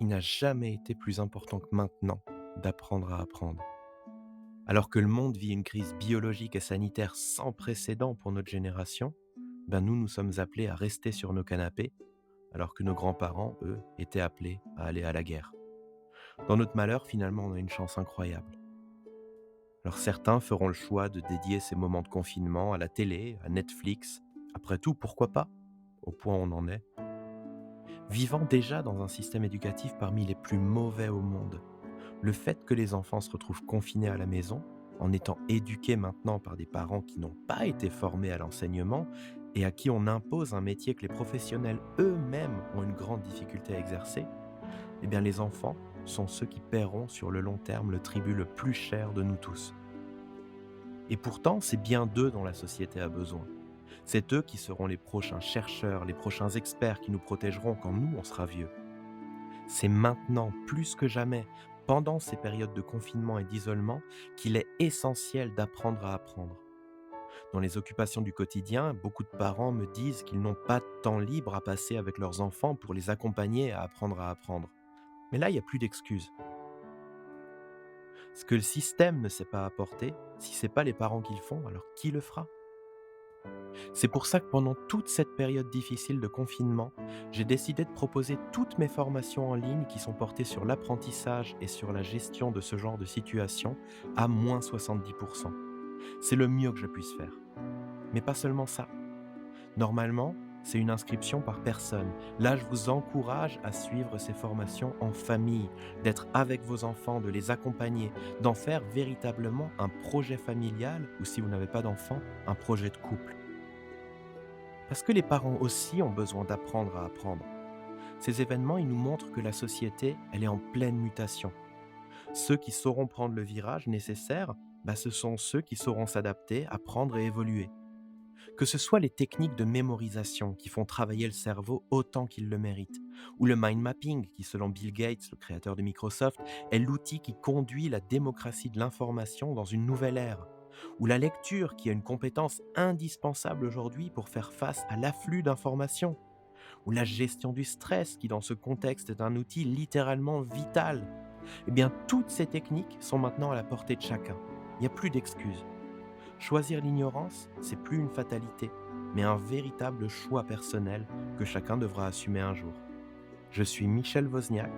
Il n'a jamais été plus important que maintenant d'apprendre à apprendre. Alors que le monde vit une crise biologique et sanitaire sans précédent pour notre génération, nous sommes appelés à rester sur nos canapés, alors que nos grands-parents, eux, étaient appelés à aller à la guerre. Dans notre malheur, finalement, on a une chance incroyable. Alors certains feront le choix de dédier ces moments de confinement à la télé, à Netflix. Après tout, pourquoi pas? Au point où on en est. Vivant déjà dans un système éducatif parmi les plus mauvais au monde, le fait que les enfants se retrouvent confinés à la maison, en étant éduqués maintenant par des parents qui n'ont pas été formés à l'enseignement et à qui on impose un métier que les professionnels eux-mêmes ont une grande difficulté à exercer, eh bien les enfants sont ceux qui paieront sur le long terme le tribut le plus cher de nous tous. Et pourtant, c'est bien d'eux dont la société a besoin. C'est eux qui seront les prochains chercheurs, les prochains experts qui nous protégeront quand nous, on sera vieux. C'est maintenant, plus que jamais, pendant ces périodes de confinement et d'isolement, qu'il est essentiel d'apprendre à apprendre. Dans les occupations du quotidien, beaucoup de parents me disent qu'ils n'ont pas de temps libre à passer avec leurs enfants pour les accompagner à apprendre à apprendre. Mais là, il n'y a plus d'excuses. Ce que le système ne sait pas apporter, si ce n'est pas les parents qui le font, alors qui le fera? C'est pour ça que pendant toute cette période difficile de confinement, j'ai décidé de proposer toutes mes formations en ligne qui sont portées sur l'apprentissage et sur la gestion de ce genre de situation à moins 70%. C'est le mieux que je puisse faire. Mais pas seulement ça. Normalement, c'est une inscription par personne. Là, je vous encourage à suivre ces formations en famille, d'être avec vos enfants, de les accompagner, d'en faire véritablement un projet familial ou si vous n'avez pas d'enfants, un projet de couple. Parce que les parents aussi ont besoin d'apprendre à apprendre. Ces événements, ils nous montrent que la société, elle est en pleine mutation. Ceux qui sauront prendre le virage nécessaire, ce sont ceux qui sauront s'adapter, apprendre et évoluer. Que ce soit les techniques de mémorisation qui font travailler le cerveau autant qu'il le mérite, ou le mind mapping qui, selon Bill Gates, le créateur de Microsoft, est l'outil qui conduit la démocratie de l'information dans une nouvelle ère, ou la lecture qui est une compétence indispensable aujourd'hui pour faire face à l'afflux d'informations, ou la gestion du stress qui, dans ce contexte, est un outil littéralement vital. Eh bien, toutes ces techniques sont maintenant à la portée de chacun. Il n'y a plus d'excuses. Choisir l'ignorance, c'est plus une fatalité, mais un véritable choix personnel que chacun devra assumer un jour. Je suis Michel Wozniak,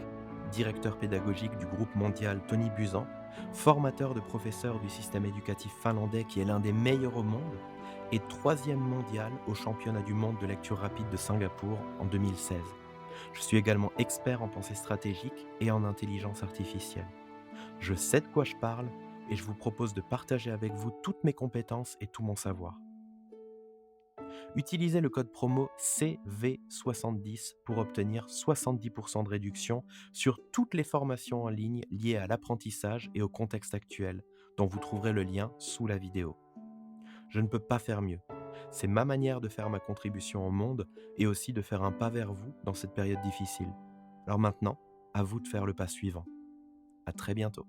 directeur pédagogique du groupe mondial Tony Buzan, formateur de professeurs du système éducatif finlandais qui est l'un des meilleurs au monde, et troisième mondial au championnat du monde de lecture rapide de Singapour en 2016. Je suis également expert en pensée stratégique et en intelligence artificielle. Je sais de quoi je parle et je vous propose de partager avec vous toutes mes compétences et tout mon savoir. Utilisez le code promo CV70 pour obtenir 70% de réduction sur toutes les formations en ligne liées à l'apprentissage et au contexte actuel, dont vous trouverez le lien sous la vidéo. Je ne peux pas faire mieux. C'est ma manière de faire ma contribution au monde et aussi de faire un pas vers vous dans cette période difficile. Alors maintenant, à vous de faire le pas suivant. À très bientôt.